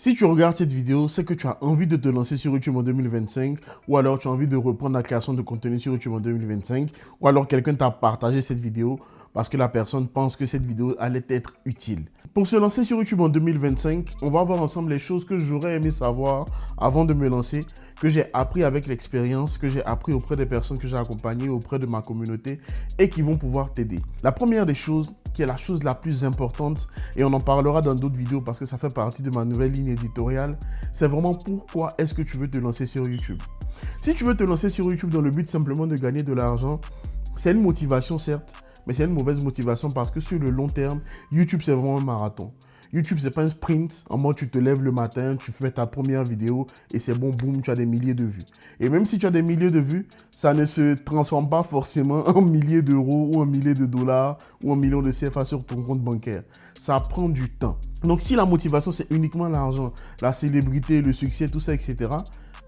Si tu regardes cette vidéo, c'est que tu as envie de te lancer sur YouTube en 2025 ou alors tu as envie de reprendre la création de contenu sur YouTube en 2025 ou alors quelqu'un t'a partagé cette vidéo parce que la personne pense que cette vidéo allait être utile. Pour se lancer sur YouTube en 2025, on va voir ensemble les choses que j'aurais aimé savoir avant de me lancer, que j'ai appris avec l'expérience, que j'ai appris auprès des personnes que j'ai accompagnées, auprès de ma communauté et qui vont pouvoir t'aider. La première des choses, qui est la chose la plus importante, et on en parlera dans d'autres vidéos parce que ça fait partie de ma nouvelle ligne éditoriale, c'est vraiment pourquoi est-ce que tu veux te lancer sur YouTube. Si tu veux te lancer sur YouTube dans le but simplement de gagner de l'argent, c'est une motivation certes, mais c'est une mauvaise motivation parce que sur le long terme, YouTube c'est vraiment un marathon. YouTube, c'est pas un sprint. En mode, tu te lèves le matin, tu fais ta première vidéo et c'est bon, boum, tu as des milliers de vues. Et même si tu as des milliers de vues, ça ne se transforme pas forcément en milliers d'euros ou en milliers de dollars ou en millions de CFA sur ton compte bancaire. Ça prend du temps. Donc, si la motivation, c'est uniquement l'argent, la célébrité, le succès, tout ça, etc.,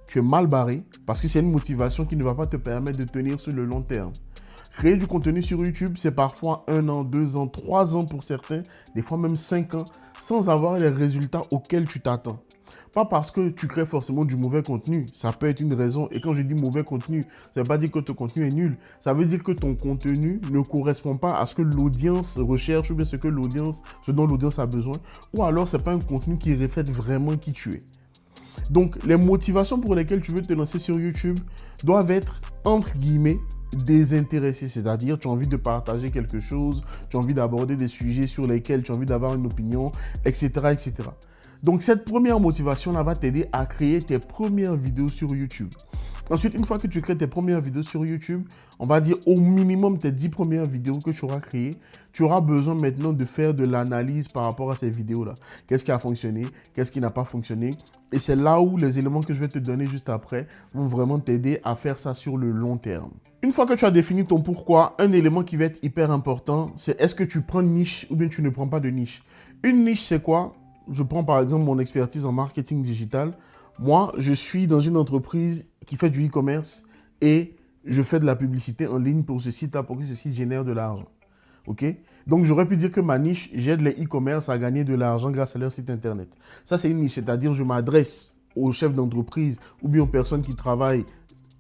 tu es mal barré parce que c'est une motivation qui ne va pas te permettre de tenir sur le long terme. Créer du contenu sur YouTube, c'est parfois 1 an, 2 ans, 3 ans pour certains, des fois même 5 ans, sans avoir les résultats auxquels tu t'attends. Pas parce que tu crées forcément du mauvais contenu, ça peut être une raison. Et quand je dis mauvais contenu, ça ne veut pas dire que ton contenu est nul. Ça veut dire que ton contenu ne correspond pas à ce que l'audience recherche ou bien ce dont l'audience a besoin. Ou alors, ce n'est pas un contenu qui reflète vraiment qui tu es. Donc, les motivations pour lesquelles tu veux te lancer sur YouTube doivent être, entre guillemets, désintéressé, c'est-à-dire tu as envie de partager quelque chose, tu as envie d'aborder des sujets sur lesquels tu as envie d'avoir une opinion, etc., etc. Donc cette première motivation-là va t'aider à créer tes premières vidéos sur YouTube. Ensuite, une fois que tu crées tes premières vidéos sur YouTube, on va dire au minimum tes 10 premières vidéos que tu auras créées, tu auras besoin maintenant de faire de l'analyse par rapport à ces vidéos-là. Qu'est-ce qui a fonctionné? Qu'est-ce qui n'a pas fonctionné? Et c'est là où les éléments que je vais te donner juste après vont vraiment t'aider à faire ça sur le long terme. Une fois que tu as défini ton pourquoi, un élément qui va être hyper important, c'est est-ce que tu prends une niche ou bien tu ne prends pas de niche. Une niche, c'est quoi? Je prends par exemple mon expertise en marketing digital. Moi, je suis dans une entreprise qui fait du e-commerce et je fais de la publicité en ligne pour ce site-là, pour que ce site génère de l'argent. Ok? Donc, j'aurais pu dire que ma niche, j'aide les e-commerce à gagner de l'argent grâce à leur site internet. Ça, c'est une niche, c'est-à-dire je m'adresse aux chefs d'entreprise ou bien aux personnes qui travaillent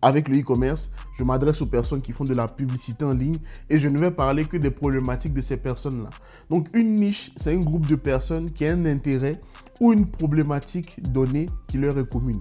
avec le e-commerce, je m'adresse aux personnes qui font de la publicité en ligne et je ne vais parler que des problématiques de ces personnes-là. Donc, une niche, c'est un groupe de personnes qui a un intérêt ou une problématique donnée qui leur est commune.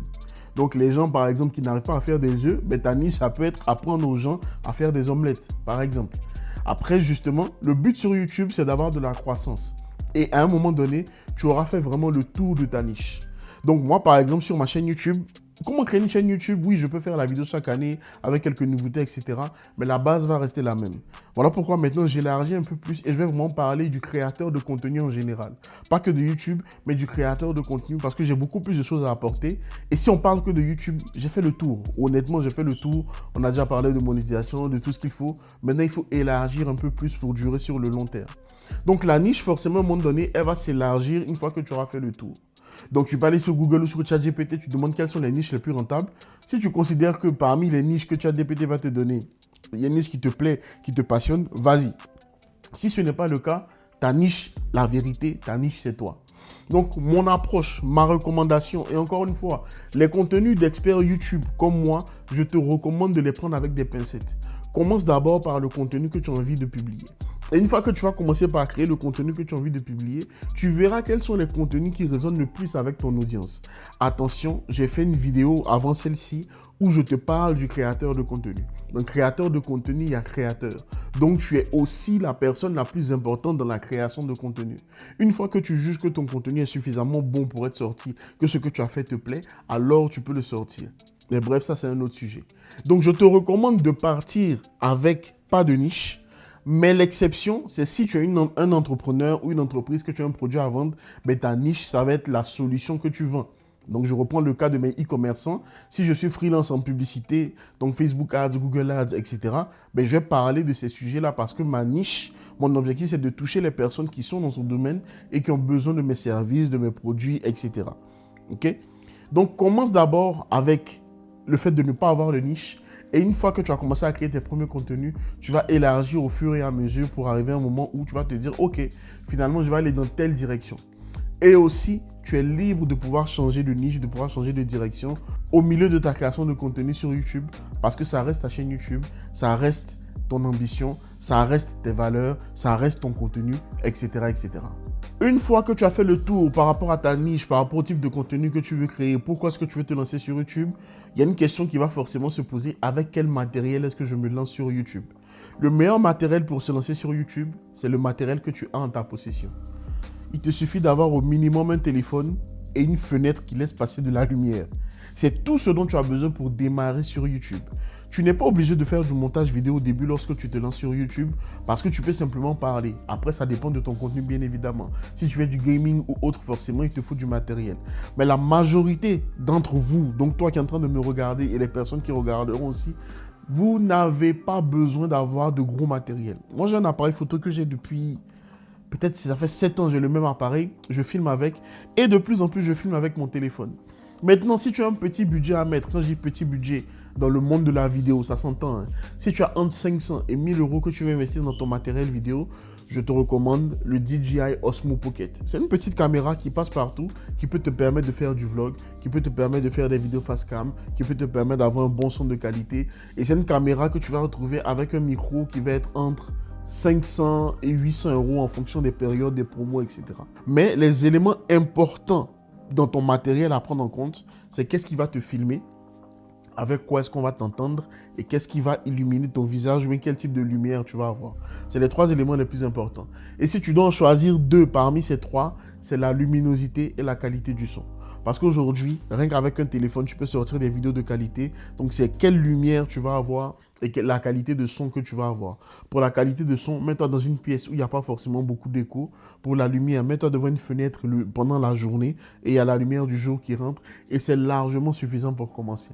Donc, les gens, par exemple, qui n'arrivent pas à faire des œufs, ben, ta niche, ça peut être apprendre aux gens à faire des omelettes, par exemple. Après, justement, le but sur YouTube, c'est d'avoir de la croissance. Et à un moment donné, tu auras fait vraiment le tour de ta niche. Donc, moi, par exemple, sur ma chaîne YouTube, comment créer une chaîne YouTube? Oui, je peux faire la vidéo chaque année avec quelques nouveautés, etc. Mais la base va rester la même. Voilà pourquoi maintenant j'élargis un peu plus et je vais vraiment parler du créateur de contenu en général. Pas que de YouTube, mais du créateur de contenu parce que j'ai beaucoup plus de choses à apporter. Et si on parle que de YouTube, j'ai fait le tour. Honnêtement, j'ai fait le tour. On a déjà parlé de monétisation, de tout ce qu'il faut. Maintenant, il faut élargir un peu plus pour durer sur le long terme. Donc la niche, forcément, à un moment donné, elle va s'élargir une fois que tu auras fait le tour. Donc, tu peux aller sur Google ou sur ChatGPT, tu demandes quelles sont les niches les plus rentables. Si tu considères que parmi les niches que ChatGPT va te donner, il y a une niche qui te plaît, qui te passionne, vas-y. Si ce n'est pas le cas, ta niche, la vérité, ta niche, c'est toi. Donc, mon approche, ma recommandation, et encore une fois, les contenus d'experts YouTube comme moi, je te recommande de les prendre avec des pincettes. Commence d'abord par le contenu que tu as envie de publier. Et une fois que tu vas commencer par créer le contenu que tu as envie de publier, tu verras quels sont les contenus qui résonnent le plus avec ton audience. Attention, j'ai fait une vidéo avant celle-ci où je te parle du créateur de contenu. Donc, créateur de contenu, il y a créateur. Donc, tu es aussi la personne la plus importante dans la création de contenu. Une fois que tu juges que ton contenu est suffisamment bon pour être sorti, que ce que tu as fait te plaît, alors tu peux le sortir. Mais bref, ça, c'est un autre sujet. Donc, je te recommande de partir avec pas de niche. Mais l'exception, c'est si tu es un entrepreneur ou une entreprise que tu as un produit à vendre, ben ta niche, ça va être la solution que tu vends. Donc, je reprends le cas de mes e-commerçants. Si je suis freelance en publicité, donc Facebook Ads, Google Ads, etc., ben je vais parler de ces sujets-là parce que ma niche, mon objectif, c'est de toucher les personnes qui sont dans ce domaine et qui ont besoin de mes services, de mes produits, etc. OK? Donc, commence d'abord avec le fait de ne pas avoir de niche. Et une fois que tu as commencé à créer tes premiers contenus, tu vas élargir au fur et à mesure pour arriver à un moment où tu vas te dire, OK, finalement, je vais aller dans telle direction. Et aussi, tu es libre de pouvoir changer de niche, de pouvoir changer de direction au milieu de ta création de contenu sur YouTube parce que ça reste ta chaîne YouTube, ça reste ton ambition, ça reste tes valeurs, ça reste ton contenu, etc., etc. Une fois que tu as fait le tour par rapport à ta niche, par rapport au type de contenu que tu veux créer, pourquoi est-ce que tu veux te lancer sur YouTube, il y a une question qui va forcément se poser, avec quel matériel est-ce que je me lance sur YouTube? Le meilleur matériel pour se lancer sur YouTube, c'est le matériel que tu as en ta possession. Il te suffit d'avoir au minimum un téléphone et une fenêtre qui laisse passer de la lumière. C'est tout ce dont tu as besoin pour démarrer sur YouTube. Tu n'es pas obligé de faire du montage vidéo au début lorsque tu te lances sur YouTube parce que tu peux simplement parler. Après, ça dépend de ton contenu, bien évidemment. Si tu fais du gaming ou autre, forcément, il te faut du matériel. Mais la majorité d'entre vous, donc toi qui es en train de me regarder et les personnes qui regarderont aussi, vous n'avez pas besoin d'avoir de gros matériel. Moi, j'ai un appareil photo que j'ai depuis... Peut-être ça fait 7 ans, j'ai le même appareil, je filme avec. Et de plus en plus, je filme avec mon téléphone. Maintenant, si tu as un petit budget à mettre, quand je dis petit budget, dans le monde de la vidéo, ça s'entend. Hein. Si tu as entre 500 et 1000 euros que tu veux investir dans ton matériel vidéo, je te recommande le DJI Osmo Pocket. C'est une petite caméra qui passe partout, qui peut te permettre de faire du vlog, qui peut te permettre de faire des vidéos face cam, qui peut te permettre d'avoir un bon son de qualité. Et c'est une caméra que tu vas retrouver avec un micro qui va être entre 500 et 800 euros en fonction des périodes, des promos, etc. Mais les éléments importants dans ton matériel à prendre en compte, c'est qu'est-ce qui va te filmer, avec quoi est-ce qu'on va t'entendre et qu'est-ce qui va illuminer ton visage ou quel type de lumière tu vas avoir. C'est les 3 éléments les plus importants. Et si tu dois en choisir 2 parmi ces 3, c'est la luminosité et la qualité du son. Parce qu'aujourd'hui, rien qu'avec un téléphone, tu peux sortir des vidéos de qualité. Donc, c'est quelle lumière tu vas avoir et la qualité de son que tu vas avoir. Pour la qualité de son, mets-toi dans une pièce où il n'y a pas forcément beaucoup d'écho. Pour la lumière, mets-toi devant une fenêtre pendant la journée et il y a la lumière du jour qui rentre. Et c'est largement suffisant pour commencer.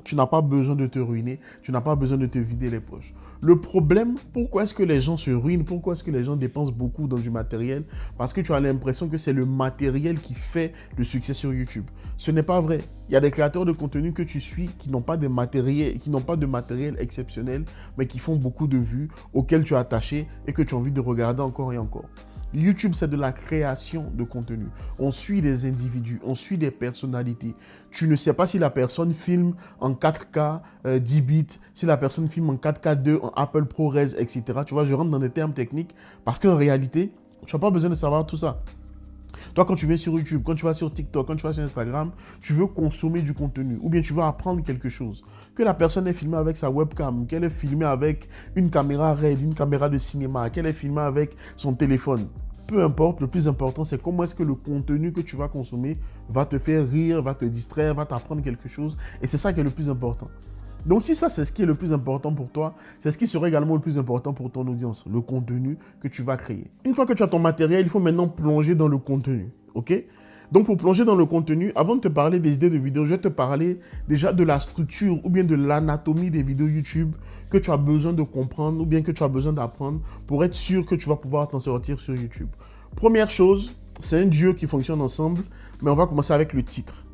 Tu n'as pas besoin de te ruiner, tu n'as pas besoin de te vider les poches. Le problème, pourquoi est-ce que les gens se ruinent? Pourquoi est-ce que les gens dépensent beaucoup dans du matériel? Parce que tu as l'impression que c'est le matériel qui fait le succès sur YouTube. Ce n'est pas vrai. Il y a des créateurs de contenu que tu suis qui n'ont pas de matériel exceptionnel, mais qui font beaucoup de vues, auxquelles tu es attaché et que tu as envie de regarder encore et encore. YouTube, c'est de la création de contenu. On suit des individus, on suit des personnalités. Tu ne sais pas si la personne filme en 4K 10 bits, si la personne filme en 4K 2, en Apple ProRes, etc. Tu vois, je rentre dans des termes techniques parce qu'en réalité, tu n'as pas besoin de savoir tout ça. Toi, quand tu viens sur YouTube, quand tu vas sur TikTok, quand tu vas sur Instagram, tu veux consommer du contenu ou bien tu veux apprendre quelque chose. Que la personne est filmée avec sa webcam, qu'elle est filmée avec une caméra RED, une caméra de cinéma, qu'elle est filmée avec son téléphone. Peu importe, le plus important, c'est comment est-ce que le contenu que tu vas consommer va te faire rire, va te distraire, va t'apprendre quelque chose. Et c'est ça qui est le plus important. Donc si ça, c'est ce qui est le plus important pour toi, c'est ce qui sera également le plus important pour ton audience, le contenu que tu vas créer. Une fois que tu as ton matériel, il faut maintenant plonger dans le contenu, ok? Donc pour plonger dans le contenu, avant de te parler des idées de vidéos, je vais te parler déjà de la structure ou bien de l'anatomie des vidéos YouTube que tu as besoin de comprendre ou bien que tu as besoin d'apprendre pour être sûr que tu vas pouvoir t'en sortir sur YouTube. Première chose, c'est un duo qui fonctionne ensemble, mais on va commencer avec le titre.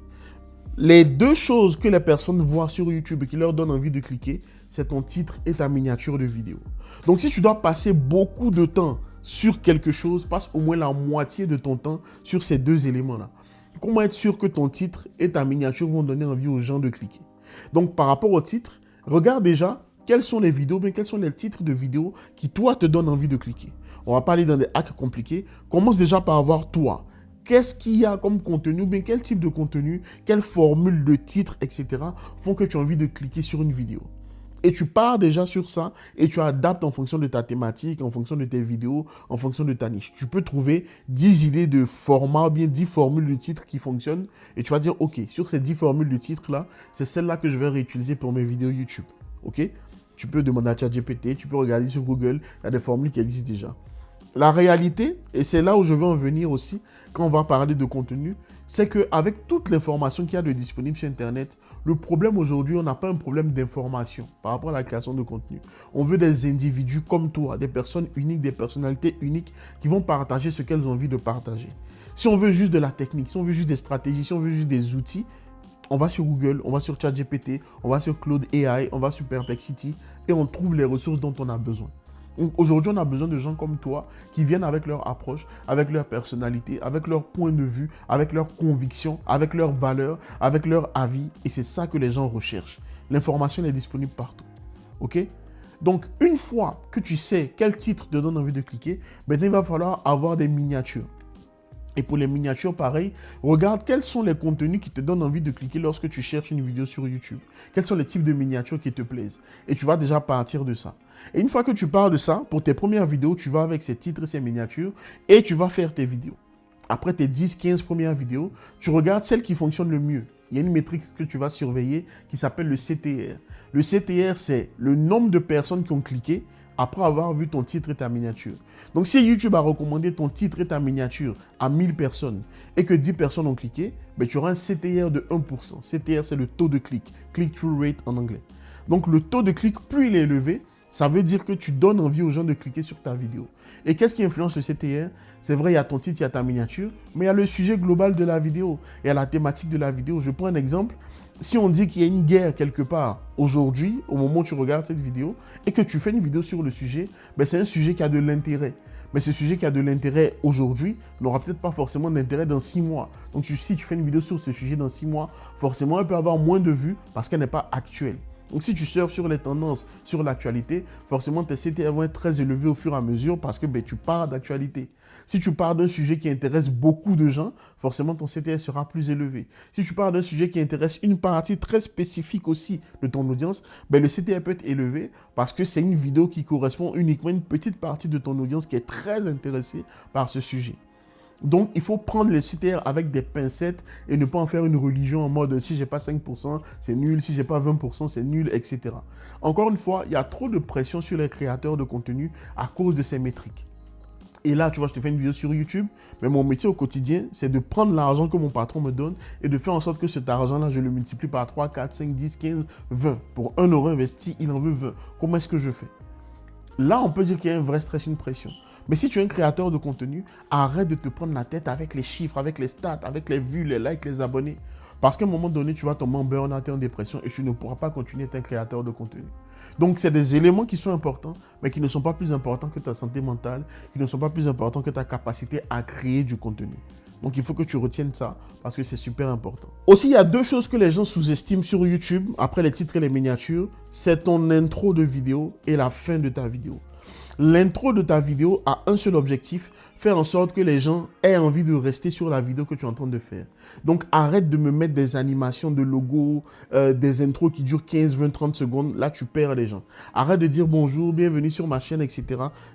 Les 2 choses que les personnes voient sur YouTube et qui leur donnent envie de cliquer, c'est ton titre et ta miniature de vidéo. Donc si tu dois passer beaucoup de temps sur quelque chose, passe au moins la moitié de ton temps sur ces 2 éléments-là. Comment être sûr que ton titre et ta miniature vont donner envie aux gens de cliquer? Donc par rapport au titre, regarde déjà quelles sont les vidéos, mais quels sont les titres de vidéos qui toi te donnent envie de cliquer. On va pas aller dans des hacks compliqués. Commence déjà par avoir toi. Qu'est-ce qu'il y a comme contenu, ou bien quel type de contenu, quelle formule de titre, etc. font que tu as envie de cliquer sur une vidéo. Et tu pars déjà sur ça et tu adaptes en fonction de ta thématique, en fonction de tes vidéos, en fonction de ta niche. Tu peux trouver 10 idées de format ou bien 10 formules de titre qui fonctionnent et tu vas dire, ok, sur ces 10 formules de titre là, c'est celle-là que je vais réutiliser pour mes vidéos YouTube. Ok? Tu peux demander à ChatGPT, tu peux regarder sur Google, il y a des formules qui existent déjà. La réalité, et c'est là où je veux en venir aussi, quand on va parler de contenu, c'est qu'avec toute l'information qu'il y a de disponible sur Internet, le problème aujourd'hui, on n'a pas un problème d'information par rapport à la création de contenu. On veut des individus comme toi, des personnes uniques, des personnalités uniques qui vont partager ce qu'elles ont envie de partager. Si on veut juste de la technique, si on veut juste des stratégies, si on veut juste des outils, on va sur Google, on va sur ChatGPT, on va sur Claude AI, on va sur Perplexity et on trouve les ressources dont on a besoin. Donc aujourd'hui, on a besoin de gens comme toi qui viennent avec leur approche, avec leur personnalité, avec leur point de vue, avec leurs convictions, avec leurs valeurs, avec leur avis. Et c'est ça que les gens recherchent. L'information est disponible partout. OK? Donc, une fois que tu sais quel titre te donne envie de cliquer, maintenant, il va falloir avoir des miniatures. Et pour les miniatures, pareil, regarde quels sont les contenus qui te donnent envie de cliquer lorsque tu cherches une vidéo sur YouTube. Quels sont les types de miniatures qui te plaisent. Et tu vas déjà partir de ça. Et une fois que tu pars de ça, pour tes premières vidéos, tu vas avec ces titres et ces miniatures et tu vas faire tes vidéos. Après tes 10-15 premières vidéos, tu regardes celles qui fonctionnent le mieux. Il y a une métrique que tu vas surveiller qui s'appelle le CTR. Le CTR, c'est le nombre de personnes qui ont cliqué après avoir vu ton titre et ta miniature. Donc, si YouTube a recommandé ton titre et ta miniature à 1000 personnes et que 10 personnes ont cliqué, ben, tu auras un CTR de 1%. CTR, c'est le taux de clic. Click-through rate en anglais. Donc, le taux de clic, plus il est élevé, ça veut dire que tu donnes envie aux gens de cliquer sur ta vidéo. Et qu'est-ce qui influence le CTR? C'est vrai, il y a ton titre, il y a ta miniature, mais il y a le sujet global de la vidéo. Il y a la thématique de la vidéo. Je prends un exemple. Si on dit qu'il y a une guerre quelque part aujourd'hui, au moment où tu regardes cette vidéo, et que tu fais une vidéo sur le sujet, ben c'est un sujet qui a de l'intérêt. Mais ce sujet qui a de l'intérêt aujourd'hui n'aura peut-être pas forcément d'intérêt dans 6 mois. Donc si tu fais une vidéo sur ce sujet dans 6 mois, forcément elle peut avoir moins de vues parce qu'elle n'est pas actuelle. Donc si tu surfes sur les tendances, sur l'actualité, forcément tes CTR vont être très élevés au fur et à mesure parce que ben, tu pars d'actualité. Si tu pars d'un sujet qui intéresse beaucoup de gens, forcément ton CTR sera plus élevé. Si tu pars d'un sujet qui intéresse une partie très spécifique aussi de ton audience, ben, le CTR peut être élevé parce que c'est une vidéo qui correspond uniquement à une petite partie de ton audience qui est très intéressée par ce sujet. Donc, il faut prendre les CTR avec des pincettes et ne pas en faire une religion en mode si j'ai pas 5%, c'est nul, si j'ai pas 20%, c'est nul, etc. Encore une fois, il y a trop de pression sur les créateurs de contenu à cause de ces métriques. Et là, tu vois, je te fais une vidéo sur YouTube, mais mon métier au quotidien, c'est de prendre l'argent que mon patron me donne et de faire en sorte que cet argent-là, je le multiplie par 3, 4, 5, 10, 15, 20. Pour 1 euro investi, il en veut 20. Comment est-ce que je fais? Là, on peut dire qu'il y a un vrai stress, une pression. Mais si tu es un créateur de contenu, arrête de te prendre la tête avec les chiffres, avec les stats, avec les vues, les likes, les abonnés. Parce qu'à un moment donné, tu vas tomber en burn-out et en dépression et tu ne pourras pas continuer à être un créateur de contenu. Donc, c'est des éléments qui sont importants, mais qui ne sont pas plus importants que ta santé mentale, qui ne sont pas plus importants que ta capacité à créer du contenu. Donc, il faut que tu retiennes ça parce que c'est super important. Aussi, il y a 2 choses que les gens sous-estiment sur YouTube, après les titres et les miniatures. C'est ton intro de vidéo et la fin de ta vidéo. L'intro de ta vidéo a un seul objectif, faire en sorte que les gens aient envie de rester sur la vidéo que tu es en train de faire. Donc, arrête de me mettre des animations de logos, des intros qui durent 15, 20, 30 secondes. Là, tu perds les gens. Arrête de dire bonjour, bienvenue sur ma chaîne, etc.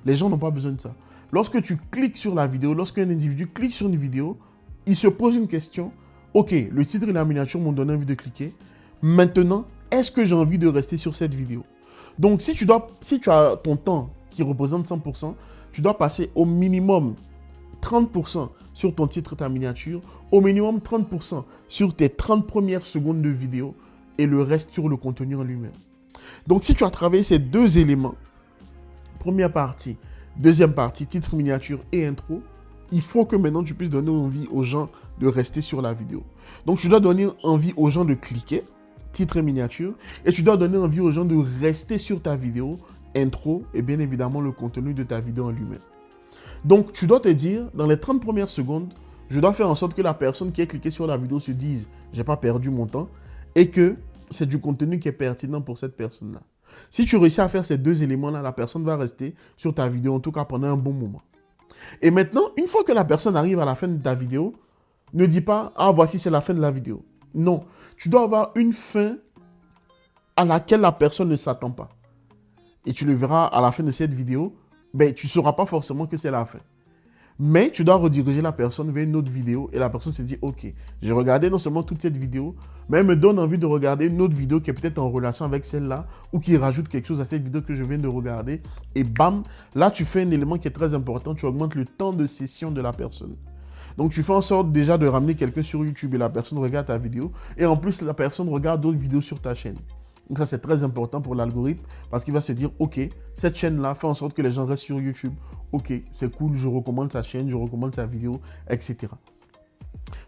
Les gens n'ont pas besoin de ça. Lorsque tu cliques sur la vidéo, lorsqu'un individu clique sur une vidéo, il se pose une question. Ok, le titre et la miniature m'ont donné envie de cliquer. Maintenant, est-ce que j'ai envie de rester sur cette vidéo? Donc, si tu as ton temps qui représente 100%, tu dois passer au minimum 30% sur ton titre et ta miniature, au minimum 30% sur tes 30 premières secondes de vidéo et le reste sur le contenu en lui-même. Donc, si tu as travaillé ces 2 éléments, première partie, deuxième partie, titre, miniature et intro, il faut que maintenant tu puisses donner envie aux gens de rester sur la vidéo. Donc, tu dois donner envie aux gens de cliquer, titre et miniature, et tu dois donner envie aux gens de rester sur ta vidéo, intro et bien évidemment le contenu de ta vidéo en lui-même. Donc, tu dois te dire, dans les 30 premières secondes, je dois faire en sorte que la personne qui a cliqué sur la vidéo se dise « j'ai pas perdu mon temps » et que c'est du contenu qui est pertinent pour cette personne-là. Si tu réussis à faire ces 2 éléments-là, la personne va rester sur ta vidéo, en tout cas pendant un bon moment. Et maintenant, une fois que la personne arrive à la fin de ta vidéo, ne dis pas « ah, voici, c'est la fin de la vidéo ». Non, tu dois avoir une fin à laquelle la personne ne s'attend pas. Et tu le verras à la fin de cette vidéo, ben, tu ne sauras pas forcément que c'est la fin. Mais tu dois rediriger la personne vers une autre vidéo et la personne se dit « ok, j'ai regardé non seulement toute cette vidéo, mais elle me donne envie de regarder une autre vidéo qui est peut-être en relation avec celle-là ou qui rajoute quelque chose à cette vidéo que je viens de regarder. » Et bam, là tu fais un élément qui est très important, tu augmentes le temps de session de la personne. Donc, tu fais en sorte déjà de ramener quelqu'un sur YouTube et la personne regarde ta vidéo. Et en plus, la personne regarde d'autres vidéos sur ta chaîne. Donc, ça, c'est très important pour l'algorithme parce qu'il va se dire, OK, cette chaîne-là fait en sorte que les gens restent sur YouTube. OK, c'est cool, je recommande sa chaîne, je recommande sa vidéo, etc.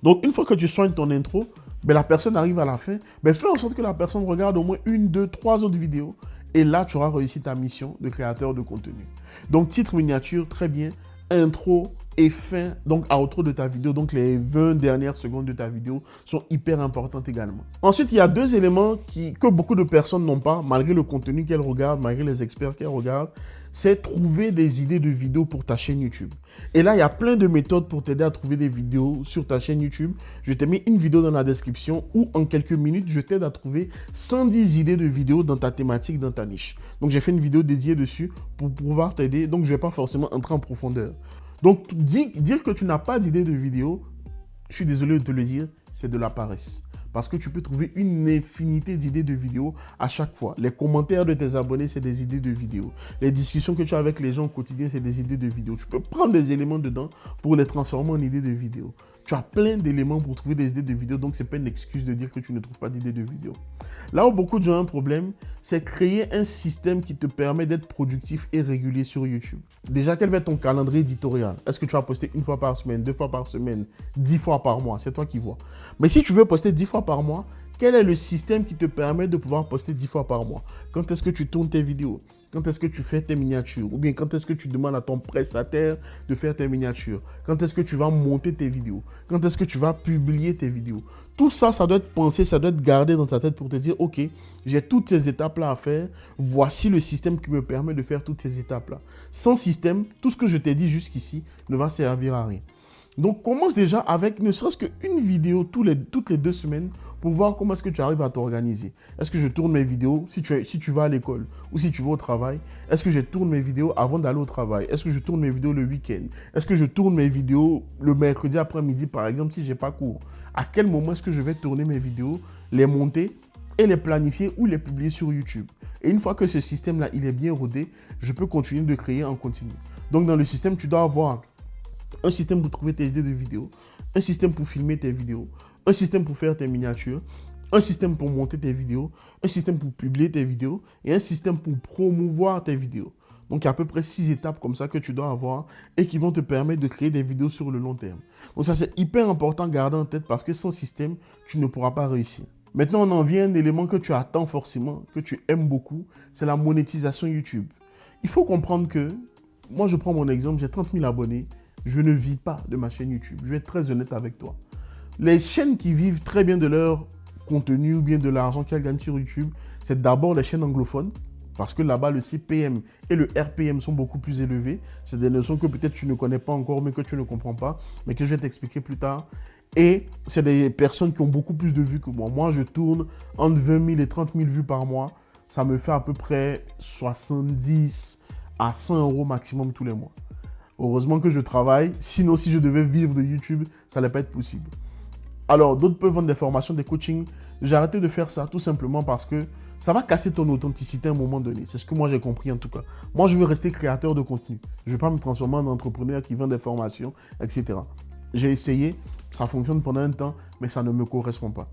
Donc, une fois que tu soignes ton intro, ben, la personne arrive à la fin. Ben, fais en sorte que la personne regarde au moins 1, 2, 3 autres vidéos. Et là, tu auras réussi ta mission de créateur de contenu. Donc, titre miniature, très bien. Intro et fin, donc outro de ta vidéo, donc les 20 dernières secondes de ta vidéo sont hyper importantes également. Ensuite, il y a deux éléments que beaucoup de personnes n'ont pas, malgré le contenu qu'elles regardent, malgré les experts qu'elles regardent, c'est trouver des idées de vidéos pour ta chaîne YouTube. Et là, il y a plein de méthodes pour t'aider à trouver des vidéos sur ta chaîne YouTube. Je t'ai mis une vidéo dans la description où en quelques minutes, je t'aide à trouver 110 idées de vidéos dans ta thématique, dans ta niche. Donc, j'ai fait une vidéo dédiée dessus pour pouvoir t'aider. Donc, je ne vais pas forcément entrer en profondeur. Donc, dire que tu n'as pas d'idée de vidéo, je suis désolé de te le dire, c'est de la paresse. Parce que tu peux trouver une infinité d'idées de vidéos à chaque fois. Les commentaires de tes abonnés, c'est des idées de vidéos. Les discussions que tu as avec les gens au quotidien, c'est des idées de vidéos. Tu peux prendre des éléments dedans pour les transformer en idées de vidéos. Tu as plein d'éléments pour trouver des idées de vidéos, donc ce n'est pas une excuse de dire que tu ne trouves pas d'idées de vidéos. Là où beaucoup de gens ont un problème, c'est créer un système qui te permet d'être productif et régulier sur YouTube. Déjà, quel va être ton calendrier éditorial? Est-ce que tu vas poster une fois par semaine, 2 fois par semaine, 10 fois par mois? C'est toi qui vois. Mais si tu veux poster 10 fois par mois, quel est le système qui te permet de pouvoir poster 10 fois par mois? Quand est-ce que tu tournes tes vidéos? Quand est-ce que tu fais tes miniatures? Ou bien quand est-ce que tu demandes à ton prestataire de faire tes miniatures? Quand est-ce que tu vas monter tes vidéos? Quand est-ce que tu vas publier tes vidéos? Tout ça, ça doit être pensé, ça doit être gardé dans ta tête pour te dire, ok, j'ai toutes ces étapes-là à faire. Voici le système qui me permet de faire toutes ces étapes-là. Sans système, tout ce que je t'ai dit jusqu'ici ne va servir à rien. Donc, commence déjà avec ne serait-ce qu'une vidéo toutes les 2 semaines pour voir comment est-ce que tu arrives à t'organiser. Est-ce que je tourne mes vidéos si tu vas à l'école ou si tu vas au travail? Est-ce que je tourne mes vidéos avant d'aller au travail? Est-ce que je tourne mes vidéos le week-end? Est-ce que je tourne mes vidéos le mercredi après-midi, par exemple, si je n'ai pas cours? À quel moment est-ce que je vais tourner mes vidéos, les monter et les planifier ou les publier sur YouTube? Et une fois que ce système-là, il est bien rodé, je peux continuer de créer en continu. Donc, dans le système, tu dois avoir un système pour trouver tes idées de vidéos, un système pour filmer tes vidéos, un système pour faire tes miniatures, un système pour monter tes vidéos, un système pour publier tes vidéos et un système pour promouvoir tes vidéos. Donc, il y a à peu près 6 étapes comme ça que tu dois avoir et qui vont te permettre de créer des vidéos sur le long terme. Donc, ça, c'est hyper important de garder en tête parce que sans système, tu ne pourras pas réussir. Maintenant, on en vient à un élément que tu attends forcément, que tu aimes beaucoup, c'est la monétisation YouTube. Il faut comprendre que, moi, je prends mon exemple, j'ai 30 000 abonnés. Je ne vis pas de ma chaîne YouTube. Je vais être très honnête avec toi. Les chaînes qui vivent très bien de leur contenu ou bien de l'argent qu'elles gagnent sur YouTube, c'est d'abord les chaînes anglophones. Parce que là-bas, le CPM et le RPM sont beaucoup plus élevés. C'est des notions que peut-être tu ne connais pas encore, mais que tu ne comprends pas, mais que je vais t'expliquer plus tard. Et c'est des personnes qui ont beaucoup plus de vues que moi. Moi, je tourne entre 20 000 et 30 000 vues par mois. Ça me fait à peu près 70 à 100 € maximum tous les mois. Heureusement que je travaille. Sinon, si je devais vivre de YouTube, ça n'allait pas être possible. Alors, d'autres peuvent vendre des formations, des coachings. J'ai arrêté de faire ça tout simplement parce que ça va casser ton authenticité à un moment donné. C'est ce que moi j'ai compris en tout cas. Moi, je veux rester créateur de contenu. Je ne veux pas me transformer en entrepreneur qui vend des formations, etc. J'ai essayé, ça fonctionne pendant un temps, mais ça ne me correspond pas.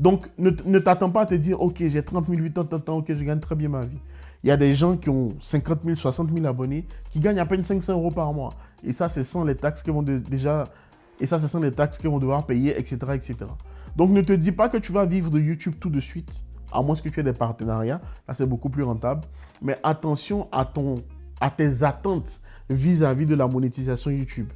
Donc, ne t'attends pas à te dire, ok, j'ai 30 000 vues, ok, je gagne très bien ma vie. Il y a des gens qui ont 50 000, 60 000 abonnés qui gagnent à peine 500 € par mois. Et ça, c'est sans les taxes qu'ils vont devoir payer, etc., etc. Donc, ne te dis pas que tu vas vivre de YouTube tout de suite, à moins que tu aies des partenariats. Là, c'est beaucoup plus rentable. Mais attention à tes attentes vis-à-vis de la monétisation YouTube.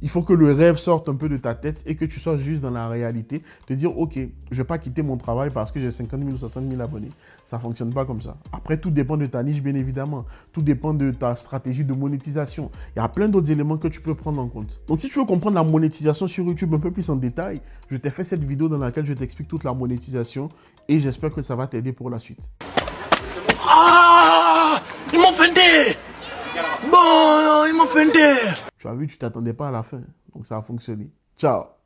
Il faut que le rêve sorte un peu de ta tête et que tu sois juste dans la réalité. Te dire, ok, je ne vais pas quitter mon travail parce que j'ai 50 000 ou 60 000 abonnés. Ça ne fonctionne pas comme ça. Après, tout dépend de ta niche, bien évidemment. Tout dépend de ta stratégie de monétisation. Il y a plein d'autres éléments que tu peux prendre en compte. Donc, si tu veux comprendre la monétisation sur YouTube un peu plus en détail, je t'ai fait cette vidéo dans laquelle je t'explique toute la monétisation et j'espère que ça va t'aider pour la suite. Ah! Ils m'ont feinté! Bon, ils m'ont feinté! Tu as vu, tu ne t'attendais pas à la fin. Donc, ça a fonctionné. Ciao!